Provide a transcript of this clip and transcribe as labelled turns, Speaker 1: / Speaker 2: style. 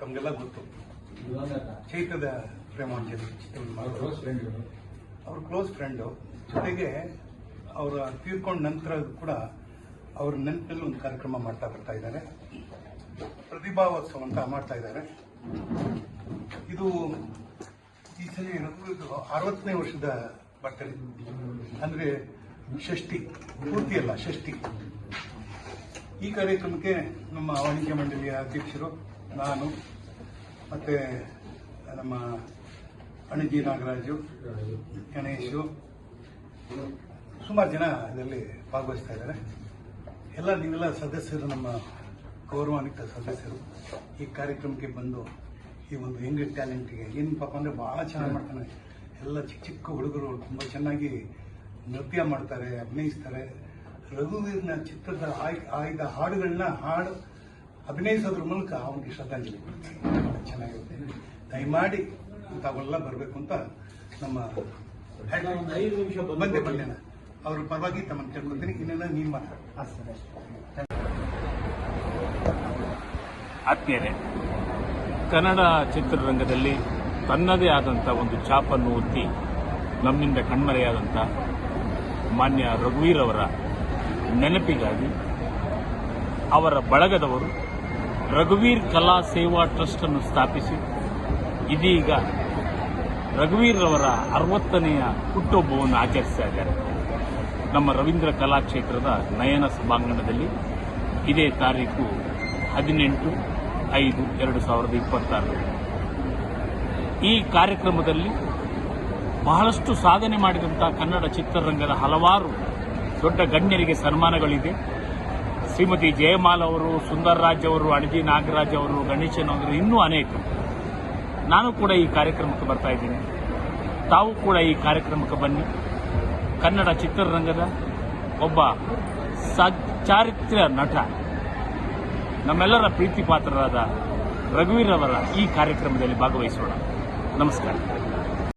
Speaker 1: ತಮಗೆಲ್ಲ ಗೊತ್ತು. ಚೈತ್ರದ ಪ್ರೇಮಾಂಜಲಿ ಅವ್ರ ಕ್ಲೋಸ್ ಫ್ರೆಂಡು. ಜೊತೆಗೆ ಅವರ ತೀರ್ಕೊಂಡ ನಂತರ ಕೂಡ ಅವ್ರ ನೆನಪಿನಲ್ಲಿ ಒಂದು ಕಾರ್ಯಕ್ರಮ ಮಾಡ್ತಾ ಬರ್ತಾ ಇದ್ದಾರೆ. ಪ್ರತಿಭಾವೋತ್ಸವ ಅಂತ ಮಾಡ್ತಾ ಇದ್ದಾರೆ. ಇದು ಈ ಸಲ 60ನೇ ವರ್ಷದ ಬರ್ತಡೇ, ಅಂದ್ರೆ ಷಷ್ಠಿ, ಪೂರ್ತಿ ಅಲ್ಲ ಷಷ್ಠಿ. ಈ ಕಾರ್ಯಕ್ರಮಕ್ಕೆ ನಮ್ಮ ವಾಣಿಜ್ಯ ಮಂಡಳಿಯ ಅಧ್ಯಕ್ಷರು, ನಾನು ಮತ್ತೆ ನಮ್ಮ ಅಣಜಿ ನಾಗರಾಜು, ಗಣೇಶು, ಸುಮಾರು ಜನ ಇದರಲ್ಲಿ ಭಾಗವಹಿಸ್ತಾ ಇದ್ದಾರೆ. ನೀವೆಲ್ಲ ಸದಸ್ಯರು, ನಮ್ಮ ಗೌರವಾನ್ವಿತ ಸದಸ್ಯರು ಈ ಕಾರ್ಯಕ್ರಮಕ್ಕೆ ಬಂದು ಈ ಒಂದು ಯಂಗ್ ಟ್ಯಾಲೆಂಟ್ಗೆ ಏನು ಪಾಪ ಅಂದರೆ ಭಾಳ ಚೆನ್ನಾಗಿ ಮಾಡ್ತಾನೆ. ಎಲ್ಲ ಚಿಕ್ಕ ಚಿಕ್ಕ ಹುಡುಗರು ತುಂಬ ಚೆನ್ನಾಗಿ ನೃತ್ಯ ಮಾಡ್ತಾರೆ, ಅಭಿನಯಿಸ್ತಾರೆ. ರಘುವೀರ್ನ ಚಿತ್ರದ ಆಯ್ದ ಹಾಡುಗಳನ್ನ ಅಭಿನಯಿಸೋದ್ರ ಮೂಲಕ ಅವನಿಗೆ ಶ್ರದ್ಧಾಂಜಲಿ ಚೆನ್ನಾಗಿರುತ್ತೆ. ದಯಮಾಡಿ ತಾವೆಲ್ಲ ಬರಬೇಕು ಅಂತ ನಮ್ಮ ಬಂದೆ ಅವ್ರ ಪರವಾಗಿ ತಮ್ಮನ್ನು ಕೇಳ್ಕೊತೀನಿ. ಇನ್ನೆಲ್ಲ ನೀವು ಮಾತಾಡಿ.
Speaker 2: ಆತ್ಮೀಯರೇ, ಕನ್ನಡ ಚಿತ್ರರಂಗದಲ್ಲಿ ತನ್ನದೇ ಆದಂಥ ಒಂದು ಛಾಪನ್ನು ಒತ್ತಿ ನಮ್ಮಿಂದ ಕಣ್ಮರೆಯಾದಂಥ ಮಾನ್ಯ ರಘುವೀರ್ ಅವರ ನೆನಪಿಗಾಗಿ ಅವರ ಬಳಗದವರು ರಘುವೀರ್ ಕಲಾ ಸೇವಾ ಟ್ರಸ್ಟ್ ಅನ್ನು ಸ್ಥಾಪಿಸಿ ಇದೀಗ ರಘುವೀರ್ ಅವರ 60ನೆಯ ಹುಟ್ಟುಹಬ್ಬವನ್ನು ಆಚರಿಸ್ತಾ ಇದ್ದಾರೆ. ನಮ್ಮ ರವೀಂದ್ರ ಕಲಾಕ್ಷೇತ್ರದ ನಯನ ಸಭಾಂಗಣದಲ್ಲಿ ಇದೇ ತಾರೀಕು 18/5/2026 ಈ ಕಾರ್ಯಕ್ರಮದಲ್ಲಿ ಬಹಳಷ್ಟು ಸಾಧನೆ ಮಾಡಿದಂಥ ಕನ್ನಡ ಚಿತ್ರರಂಗದ ಹಲವಾರು ದೊಡ್ಡ ಗಣ್ಯರಿಗೆ ಸನ್ಮಾನಗಳಿದೆ. ಶ್ರೀಮತಿ ಜಯಮಾಲ್ ಅವರು, ಸುಂದರ್ ರಾಜ್ ಅವರು, ಅಣಜಿ ನಾಗರಾಜ್ ಅವರು, ಗಣೇಶನ್ ಅವರು, ಇನ್ನೂ ಅನೇಕರು. ನಾನು ಕೂಡ ಈ ಕಾರ್ಯಕ್ರಮಕ್ಕೆ ಬರ್ತಾ ಇದ್ದೀನಿ. ತಾವು ಕೂಡ ಈ ಕಾರ್ಯಕ್ರಮಕ್ಕೆ ಬನ್ನಿ. ಕನ್ನಡ ಚಿತ್ರರಂಗದ ಒಬ್ಬ ಚಾರಿತ್ರ್ಯ ನಟ, ನಮ್ಮೆಲ್ಲರ ಪ್ರೀತಿ ಪಾತ್ರರಾದ ರಘುವೀರ್ ಅವರ ಈ ಕಾರ್ಯಕ್ರಮದಲ್ಲಿ ಭಾಗವಹಿಸೋಣ. ನಮಸ್ಕಾರ.